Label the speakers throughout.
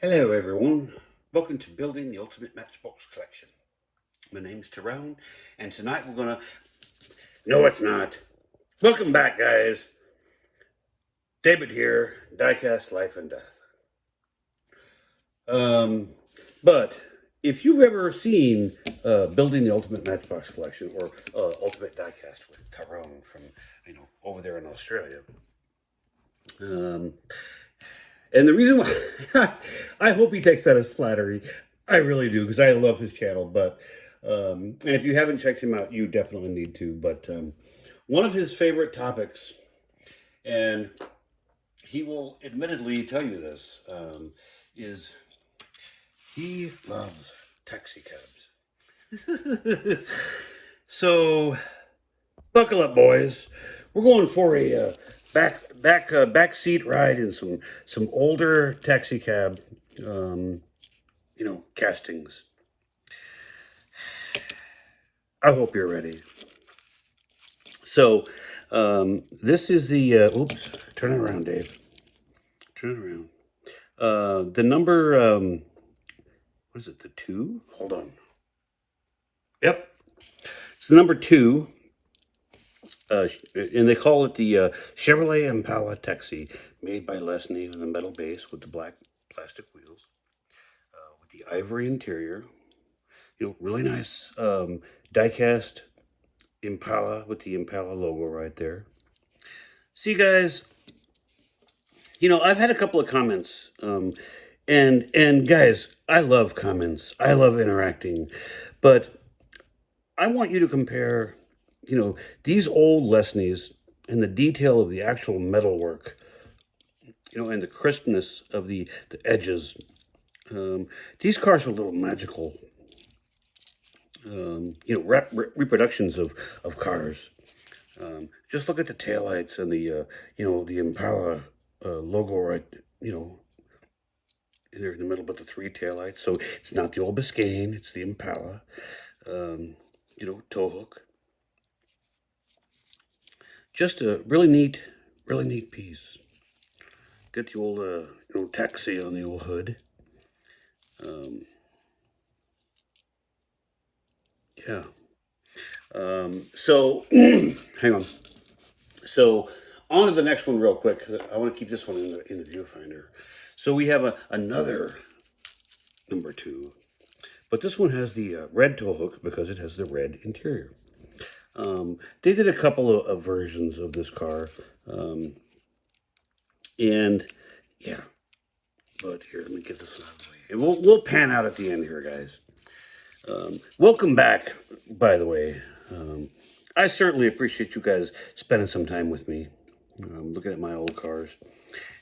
Speaker 1: Hello everyone, welcome to Building the Ultimate Matchbox Collection. My name's Tyrone, and tonight we're gonna... No, it's not. Welcome back, guys. David here, Diecast Life and Death. But if you've ever seen Building the Ultimate Matchbox Collection or Ultimate Diecast with Tyrone from, over there in Australia, and the reason why I hope he takes that as flattery, I really do, because I love his channel. But and if you haven't checked him out, you definitely need to. But one of his favorite topics, and he will admittedly tell you this, is he loves taxi cabs. So buckle up, boys. We're going for a back seat ride in some older taxi cab, castings. I hope you're ready. So this is the oops. Turn it around, Dave. Turn it around. The number what is it? The 2? Hold on. Yep. It's the number 2. And they call it the Chevrolet Impala Taxi, made by Lesney with a metal base with the black plastic wheels, with the ivory interior. Really nice die-cast Impala with the Impala logo right there. See, guys, I've had a couple of comments, and guys, I love comments. I love interacting, but I want you to compare these old Lesneys and the detail of the actual metalwork, and the crispness of the edges. These cars are a little magical, reproductions of cars. Just look at the taillights and the Impala logo right, in there in the middle, but the 3 taillights. So it's not the old Biscayne, it's the Impala, tow hook. Just a really neat piece. Get the old taxi on the old hood. Yeah. So hang on. So on to the next one real quick, because I want to keep this one in the viewfinder. So we have another number 2, but this one has the red tow hook because it has the red interior. They did a couple of versions of this car, and yeah. But here, let me get this out of the way, and we'll pan out at the end here, guys. Welcome back, by the way. I certainly appreciate you guys spending some time with me, looking at my old cars.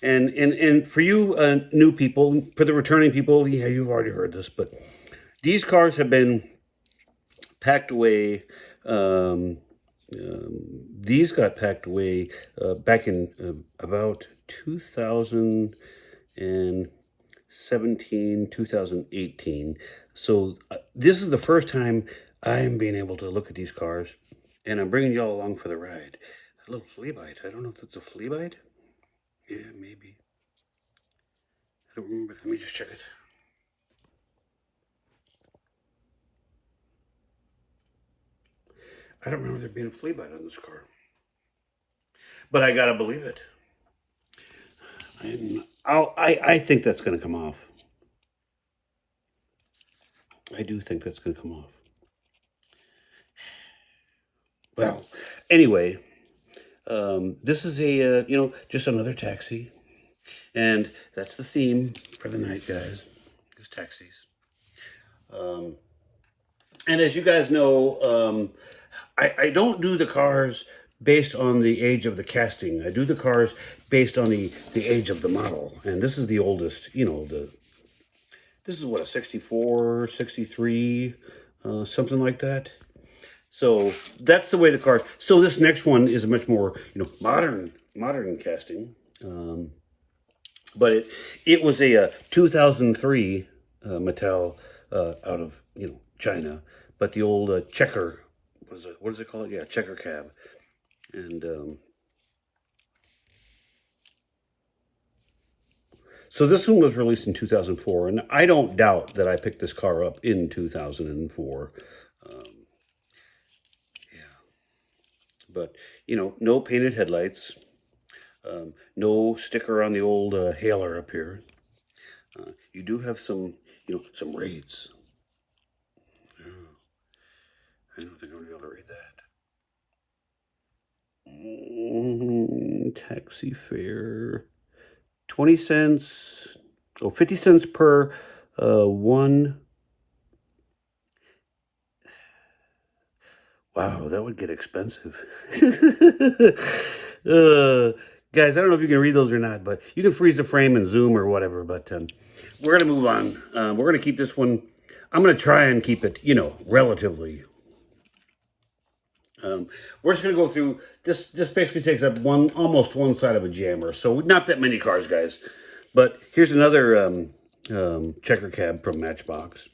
Speaker 1: And for you new people, for the returning people, yeah, you've already heard this, but these cars have been packed away. These got packed away back in about 2017, 2018. So this is the first time I'm being able to look at these cars, and I'm bringing y'all along for the ride. A little flea bite. I don't know if it's a flea bite. Yeah, maybe. I don't remember. Let me just check it. I don't remember there being a flea bite on this car. But I gotta believe it. I think that's gonna come off. I do think that's gonna come off. Well, anyway, this is a just another taxi, and that's the theme for the night, guys. Is taxis. And as you guys know, I don't do the cars based on the age of the casting. I do the cars based on the age of the model. And this is the oldest, this is what, a 64, 63, something like that. So that's the way the cars. So this next one is a much more, modern casting. But it was a 2003 Mattel out of, China. But the old checker, what is it called? Yeah, checker cab. And So this one was released in 2004, and I don't doubt that I picked this car up in 2004. Um, yeah, but no painted headlights, no sticker on the old hailer up here. You do have some rates. Yeah, I don't think I'm gonna be able to read that. Taxi fare, 20 cents. Oh, 50 cents per one. Wow, that would get expensive. Guys, I don't know if you can read those or not, but you can freeze the frame and zoom or whatever. But we're going to move on. We're going to keep this one. I'm going to try and keep it, relatively. We're just going to go through this. This basically takes up almost one side of a jammer. So not that many cars, guys. But here's another checker cab from Matchbox.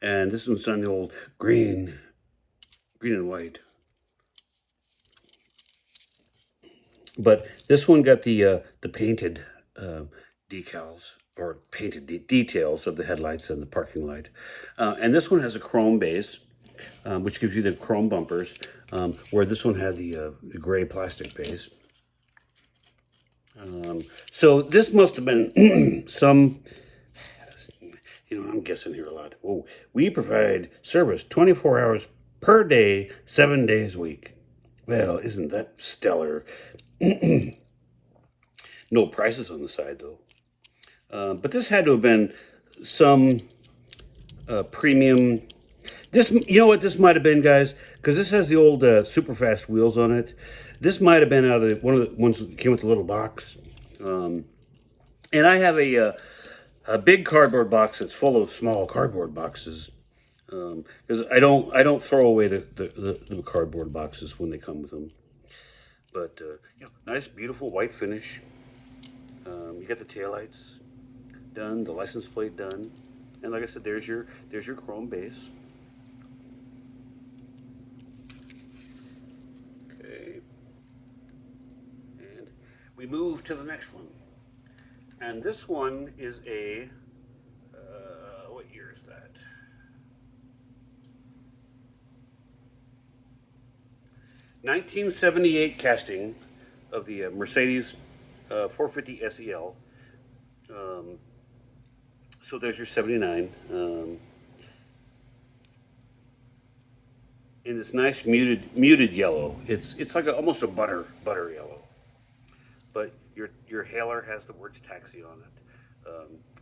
Speaker 1: And this one's on the old green and white. But this one got the painted decals or painted details of the headlights and the parking light. And this one has a chrome base, which gives you the chrome bumpers, where this one had the gray plastic base. So this must have been some, I'm guessing here a lot. Oh, we provide service 24 hours per day, 7 days a week. Well, isn't that stellar? No prices on the side, though. But this had to have been some premium. This, you know what this might have been, guys? Because this has the old super fast wheels on it. This might have been out of one of the ones that came with the little box. And I have a big cardboard box that's full of small cardboard boxes. Because I don't throw away the cardboard boxes when they come with them. But nice, beautiful white finish. You got the taillights done, the license plate done, and like I said, there's your chrome base. Okay, and we move to the next one, and this one is a what year is that? 1978 casting of the Mercedes 450 SEL. So there's your 79. In this nice muted yellow. It's like almost a butter yellow. But your hailer has the words taxi on it.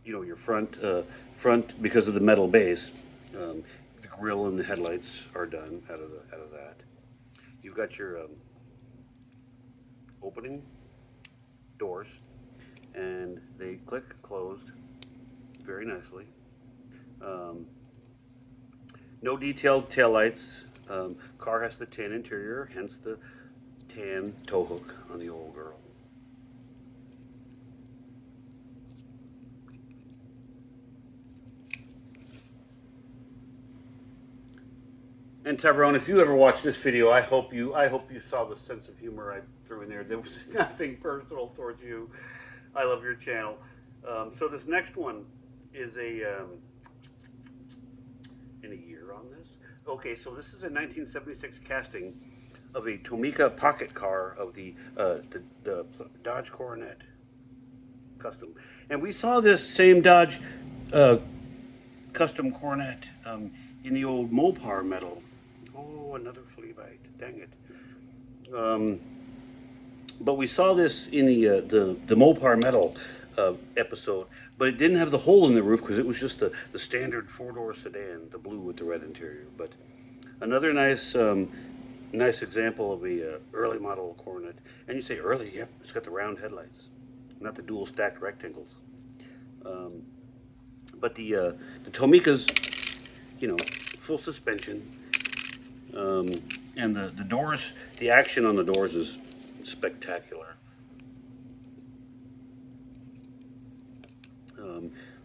Speaker 1: Your front because of the metal base. The grille and the headlights are done out of that. You've got your opening doors, and they click closed very nicely. No detailed taillights. Car has the tan interior, hence the tan tow hook on the old girl. And Tyrone, if you ever watch this video, I hope you saw the sense of humor I threw in there. There was nothing personal towards you. I love your channel. So this next one is in a year on this. Okay, so this is a 1976 casting of a Tomica pocket car of the Dodge Coronet Custom, and we saw this same Dodge Custom Coronet in the old Mopar metal. Oh, another flea bite! Dang it! But we saw this in the Mopar metal episode, but it didn't have the hole in the roof because it was just the standard four-door sedan, the blue with the red interior. But another nice example of a early model Coronet. And you say early? Yep, it's got the round headlights, not the dual stacked rectangles. But the Tomica's, full suspension, and the doors, the action on the doors is spectacular.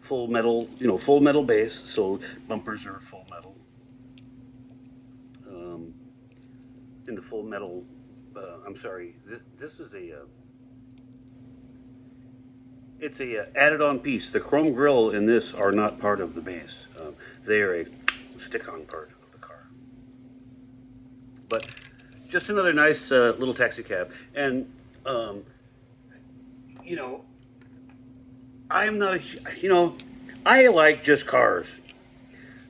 Speaker 1: Full metal base, so bumpers are full metal. In the full metal, I'm sorry, this is a it's a added-on piece. The chrome grille in this are not part of the base. They are a stick-on part of the car. But just another nice little taxi cab. And you know, I'm not I like just cars.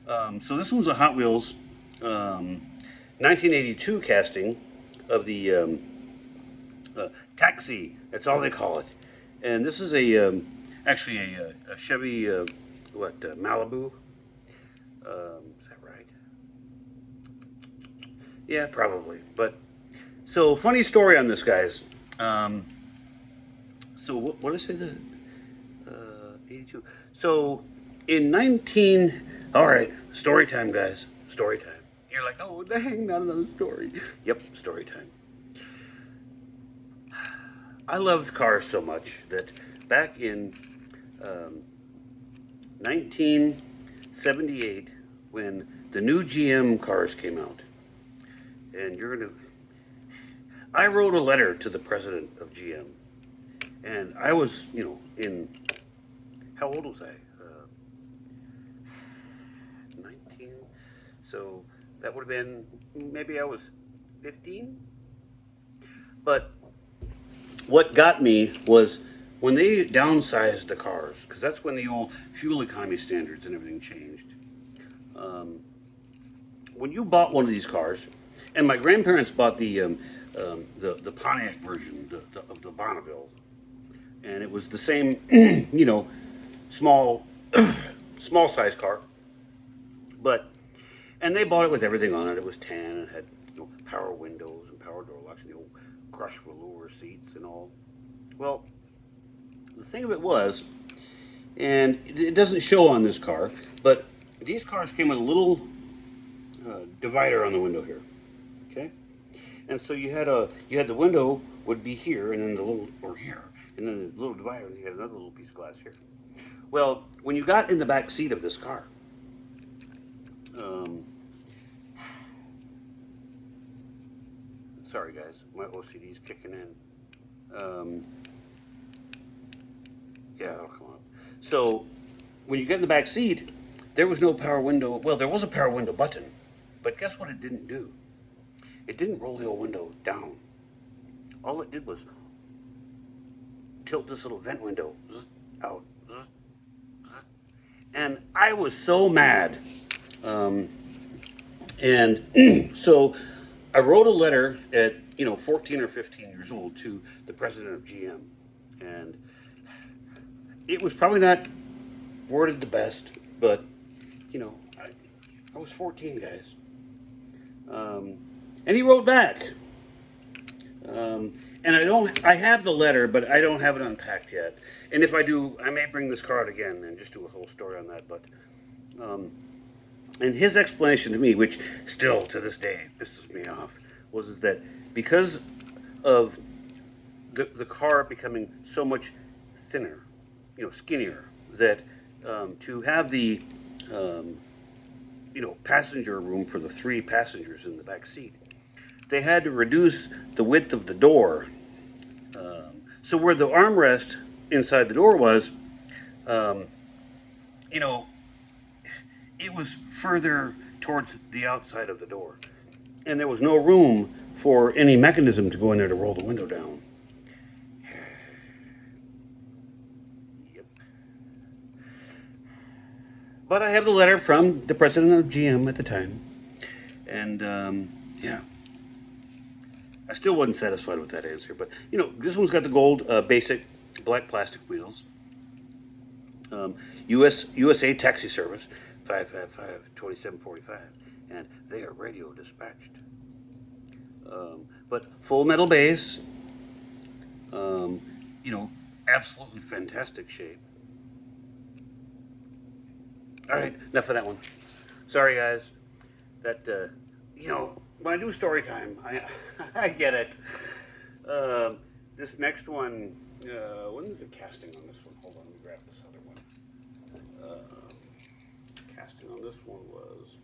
Speaker 1: So this one's a Hot Wheels 1982 casting of the Taxi. That's all they call it. And this is actually a Chevy Malibu. Is that right? Yeah, probably. But so funny story on this, guys. So what did I say? The 82. So in 19. All right, story time, guys. Story time. You're like, oh dang, not another story. Yep, story time. I loved cars so much that back in 1978, when the new GM cars came out, and I wrote a letter to the president of GM, and I was, how old was I? 19. So that would have been, maybe I was 15. But what got me was when they downsized the cars, because that's when the old fuel economy standards and everything changed. When you bought one of these cars, and my grandparents bought the Pontiac version of the Bonneville, and it was the same, small small size car, and they bought it with everything on it. It was tan and had power windows and power door locks and the old crushed velour seats and all. Well, the thing of it was, and it doesn't show on this car, but these cars came with a little divider on the window here. Okay, and so you had the window would be here, and then here, and then the little divider, and you had another little piece of glass here. Well, when you got in the back seat of this car, sorry guys, my OCD's kicking in. Yeah, it'll come up. So when you get in the back seat, there was no power window. Well, there was a power window button, but guess what it didn't do? It didn't roll the old window down. All it did was tilt this little vent window out. And I was so mad. And so I wrote a letter at 14 or 15 years old to the president of GM, and it was probably not worded the best, but I was 14, guys. And he wrote back, and I have the letter, but I don't have it unpacked yet. And if I do, I may bring this card again and just do a whole story on that. But and his explanation to me, which still to this day pisses me off, was that because of the car becoming so much thinner, skinnier, that to have the passenger room for the 3 passengers in the back seat, they had to reduce the width of the door. So where the armrest inside the door was, it was further towards the outside of the door. And there was no room for any mechanism to go in there to roll the window down. Yep. But I have the letter from the president of GM at the time. And, yeah. I still wasn't satisfied with that answer. But, this one's got the gold basic black plastic wheels. USA Taxi Service, 555-2745, and they are radio dispatched. But full metal base, absolutely fantastic shape. All right, enough of that one. Sorry, guys. That, when I do story time, I get it. This next one, when is the casting on this one? Hold on, let me grab this other one. Casting on this one was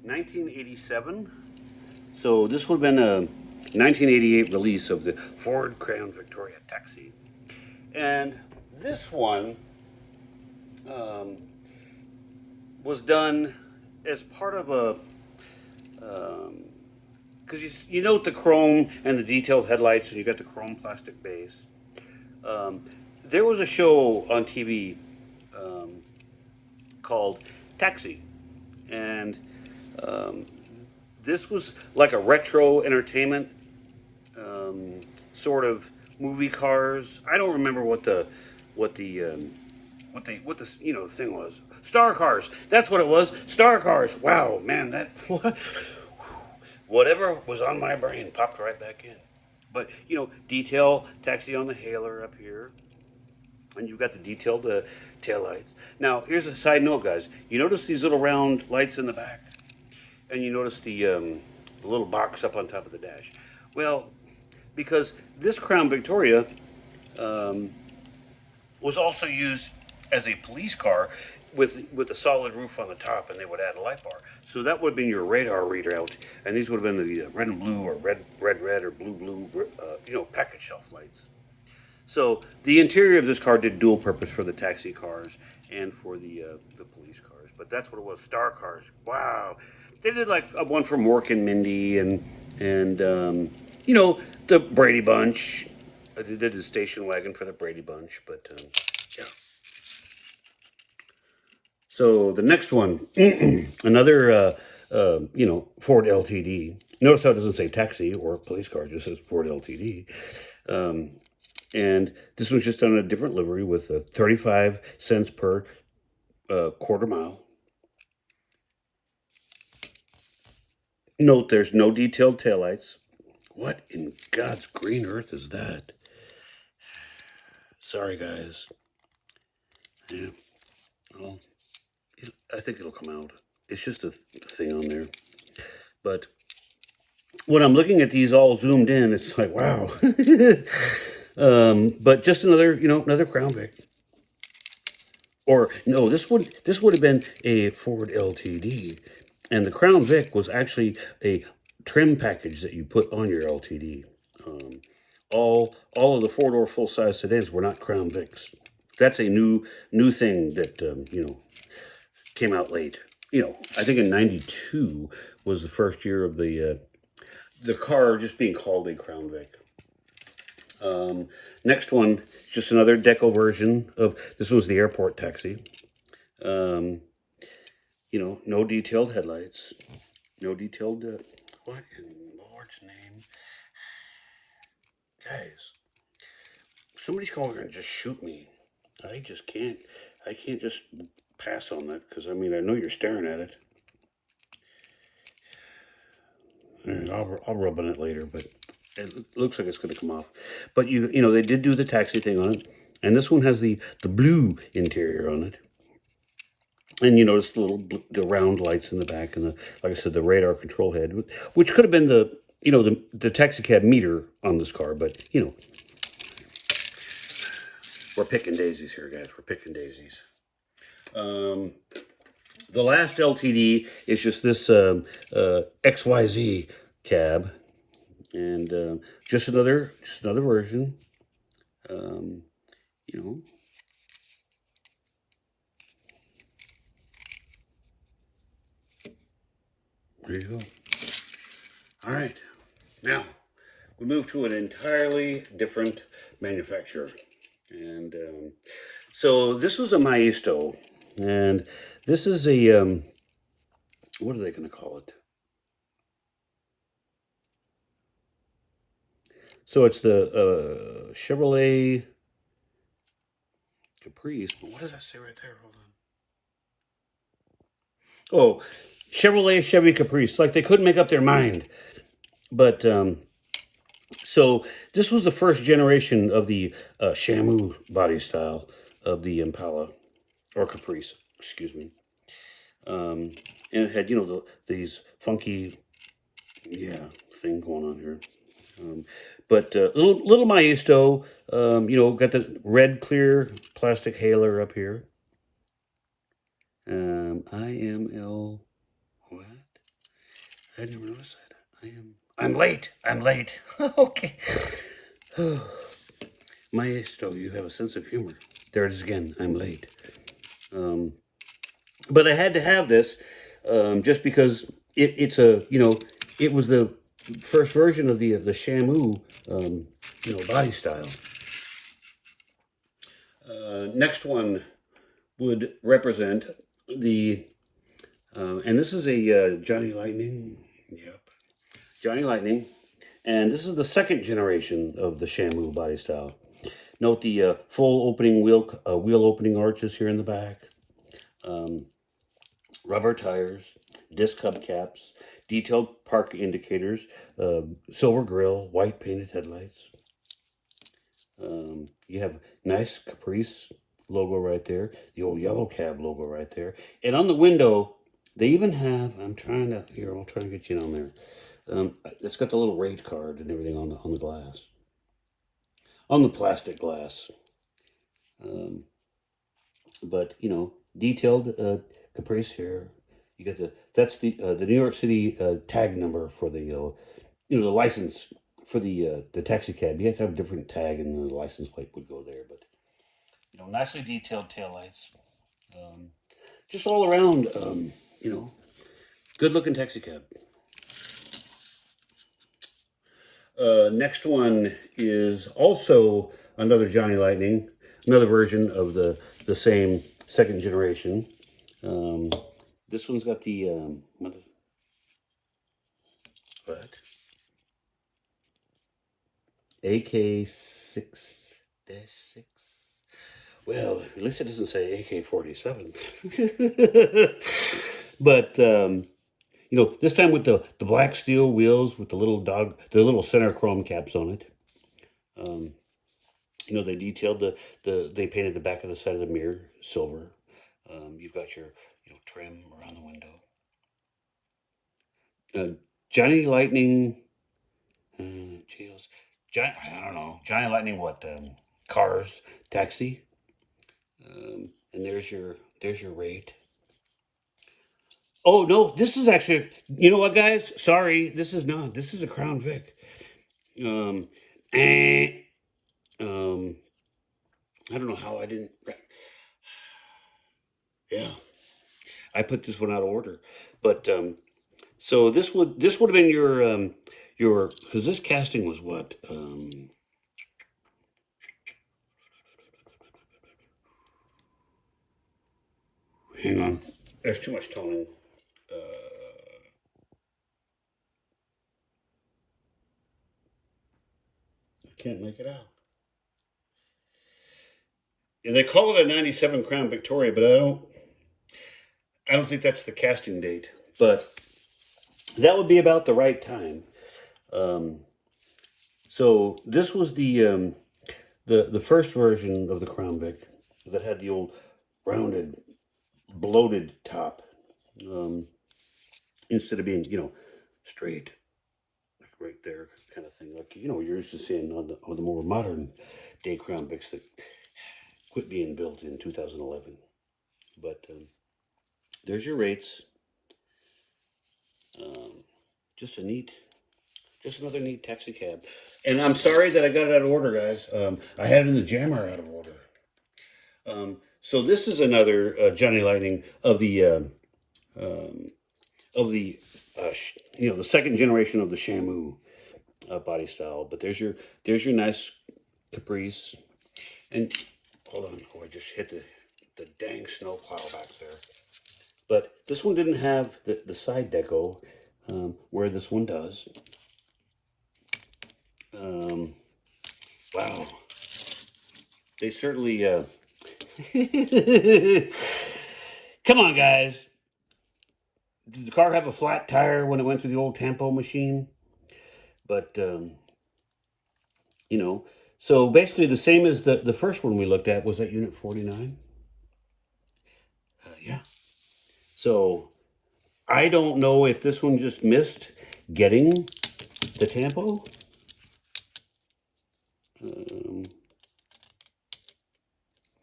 Speaker 1: 1987. So this would have been 1988 release of the Ford Crown Victoria Taxi. And this one um, was done as part of a because you know the chrome and the detailed headlights, and you got the chrome plastic base. Um, there was a show on TV um, called Taxi, and um, this was like a retro entertainment um, sort of movie cars. I don't remember what the what the thing was. Star Cars. That's what it was. Star Cars. Wow, man, that whatever was on my brain popped right back in. But detail taxi on the hailer up here, and you've got the detailed tail lights. Now, here's a side note, guys. You notice these little round lights in the back, and you notice the little box up on top of the dash. Well, because this Crown Victoria um, was also used as a police car with a solid roof on the top, and they would add a light bar. So that would have been your radar reader out, and these would have been the red and blue or red or blue package shelf lights. So the interior of this car did dual purpose for the taxi cars and for the police cars. But that's what it was. Star Cars. Wow. They did like a one for Mork and Mindy and the Brady Bunch. They did the station wagon for the Brady Bunch. But yeah. So the next one, another Ford LTD. Notice how it doesn't say taxi or police car; it just says Ford LTD. And this one's just on a different livery with 35 cents per quarter mile. Note there's no detailed taillights. What in God's green earth is that? Sorry, guys. Yeah, well, I think it'll come out. It's just a thing on there. But when I'm looking at these all zoomed in, it's like, wow. But just another Crown Vic. Or no, this would have been a Ford LTD, and the Crown Vic was actually a trim package that you put on your LTD. All of the four-door full-size sedans were not Crown Vics. That's a new thing that came out late. I think in '92 was the first year of the car just being called a Crown Vic. Next one, just another deco version of this was the airport taxi. No detailed headlights, no detailed. What in Lord's name, guys? Somebody's going here and just shoot me. I just can't. I can't just pass on that because I know you're staring at it. And I'll rub on it later, but it looks like it's going to come off. But they did do the taxi thing on it, and this one has the blue interior on it. And you notice the round lights in the back, and like I said, the radar control head, which could have been the Taxicab meter on this car, but we're picking daisies here, guys. We're picking daisies. The last LTD is just this XYZ cab, and just another version. There you go. All right, now we move to an entirely different manufacturer, and so this was a Maisto, and this is a what are they going to call it? So it's the Chevrolet Caprice. But what does that say right there? Hold on. Oh, Chevy Caprice. Like they couldn't make up their mind. But so this was the first generation of the Shamu body style of the Impala or Caprice. Excuse me. And it had these funky thing going on here. But little Maisto, got the red clear plastic hailer up here. IML, what? I didn't notice that. I'm late. I'm late. Okay. Maestro, you have a sense of humor. There it is again. I'm late. Um, but I had to have this just because it's it was the first version of the Shamu body style. Next one would represent the and this is a Johnny Lightning. Yep, Johnny Lightning, and this is the second generation of the Shamu body style. Note the full opening wheel opening arches here in the back. Rubber tires, disc hubcaps, detailed park indicators, silver grille, white painted headlights. You have nice Caprice logo right there, the old yellow cab logo right there. And on the window, they even have, I'll try to get you on there. It's got the little rate card and everything on the glass. On the plastic glass. But, detailed Caprice here. You got that's the New York City tag number for the the license for the taxicab. You have to have a different tag, and the license plate would go there. But nicely detailed taillights. Just all around, good looking taxicab. Next one is also another Johnny Lightning, another version of the same second generation. This one's got the what? AK-6-6. Well, at least it doesn't say AK-47. But this time with the black steel wheels with the little center chrome caps on it. They detailed they painted the back of the side of the mirror silver. You've got your trim around the window. Johnny Lightning, I don't know. Johnny Lightning, what? Cars, taxi. And there's your rate. Oh no, this is actually. You know what, guys? Sorry, this is not. This is a Crown Vic. Um, eh, um, I don't know how I didn't. Yeah, I put this one out of order, but so this would have been your because this casting was what hang on, there's too much toning. I can't make it out. And they call it a '97 Crown Victoria, but I don't think that's the casting date. But that would be about the right time. So this was the first version of the Crown Vic that had the old rounded, bloated top, instead of being straight, like right there kind of thing, like you're used to seeing on the more modern day Crown Vics that quit being built in 2011. But there's your rates. Just another neat taxi cab. And I'm sorry that I got it out of order, guys. I had it in the jammer out of order. So this is another Johnny Lightning of the the second generation of the Shamu body style. But there's your nice Caprice. And hold on, I just hit the dang snow plow back there. But this one didn't have the side deco where this one does. Wow. They certainly... Come on, guys. Did the car have a flat tire when it went through the old Tampo machine? But, so basically the same as the first one we looked at was at Unit 49. Yeah. So I don't know if this one just missed getting the Tampo.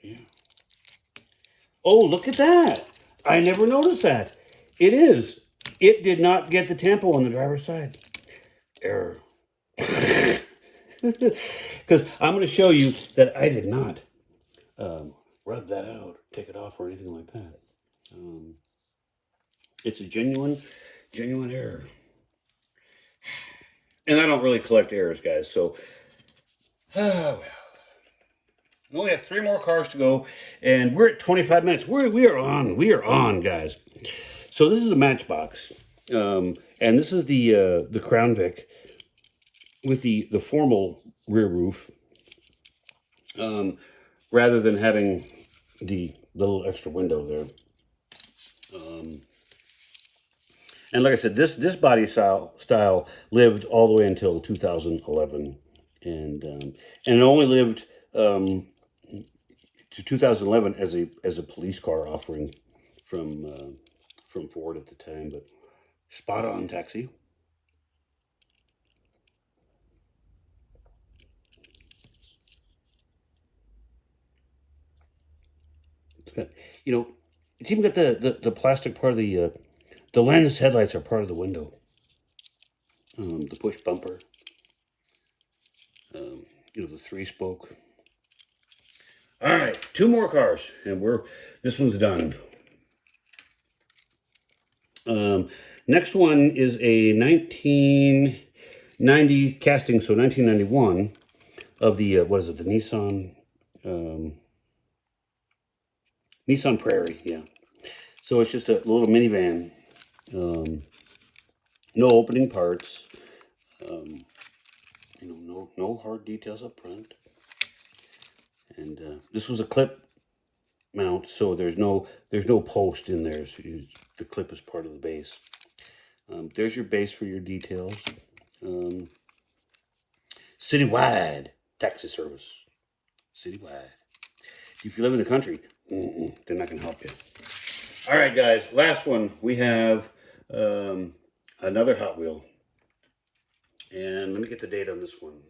Speaker 1: Yeah. Oh, look at that. I never noticed that. It did not get the Tampo on the driver's side. error. Because I'm going to show you that I did not rub that out, take it off, or anything like that. It's a genuine error. And I don't really collect errors, guys. So, well. We only have 3 more cars to go, and we're at 25 minutes. We are on, guys. So this is a Matchbox, and this is the Crown Vic with the formal rear roof, rather than having the little extra window there. And like I said, this body style lived all the way until 2011, and it only lived to 2011 as a police car offering from Ford at the time. But spot on, Taxi. It's got, you know, it's even got the plastic part of the lens headlights are part of the window. The push bumper. You know, the 3-spoke. All right, 2 more cars, and this one's done. Next one is a 1990 casting, so 1991 of the what is it? The Nissan Prairie, yeah. So it's just a little minivan. No opening parts. You know, no hard details up front. And this was a clip mount, so there's no post in there. So the clip is part of the base. There's your base for your details. Citywide taxi service. Citywide. If you live in the country, they're not going to help you. All right, guys. Last one. We have another Hot Wheel. And let me get the date on this one.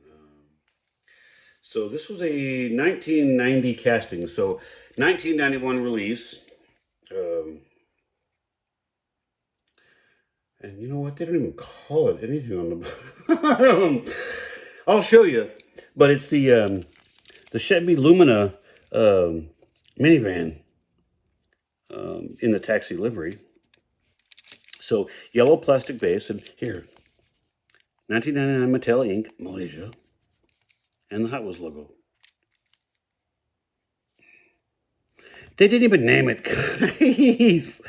Speaker 1: So this was a 1990 casting. So 1991 release. And you know what? They don't even call it anything on the bottom. I'll show you. But it's the Chevy Lumina minivan in the taxi livery. So yellow plastic base, and here, 1999 Mattel Inc., Malaysia, and the Hot Wheels logo. They didn't even name it, guys.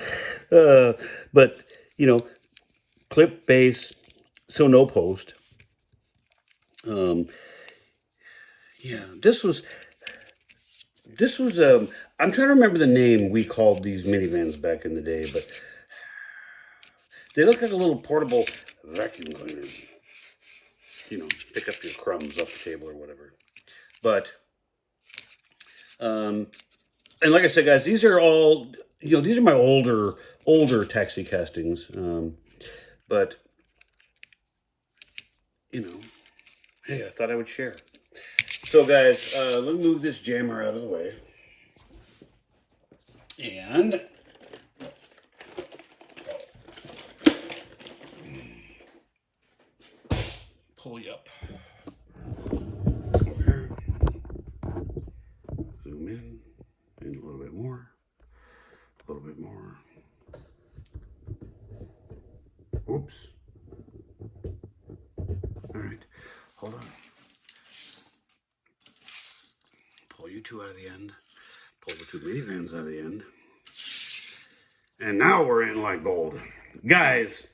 Speaker 1: But you know, clip base, so no post. Yeah, this was. I'm trying to remember the name we called these minivans back in the day, but they look like a little portable vacuum cleaner. You know, pick up your crumbs off the table or whatever. But, and like I said, guys, these are all, you know, these are my older taxi castings. But, you know, hey, I thought I would share. So, guys, let me move this jammer out of the way. And pull you up. Okay. Zoom in and a little bit more. A little bit more. Oops. All right. Hold on. Pull you 2 out of the end. Pull the 2 minivans out of the end. And now we're in like gold. Guys,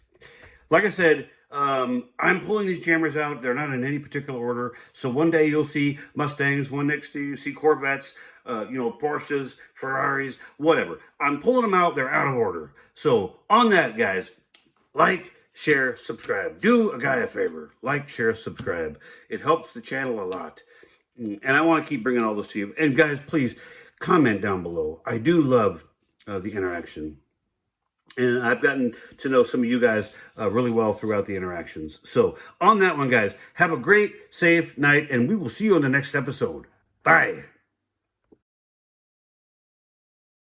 Speaker 1: like I said, I'm pulling these jammers out. They're not in any particular order. So one day you'll see Mustangs, one next day you see Corvettes, you know, Porsches, Ferraris, whatever. I'm pulling them out. They're out of order. So on that, guys, like, share, subscribe. Do a guy a favor. Like, share, subscribe. It helps the channel a lot. And I want to keep bringing all this to you. And guys, please comment down below. I do love the interaction. And I've gotten to know some of you guys really well throughout the interactions. So on that one, guys, have a great, safe night, and we will see you on the next episode. Bye.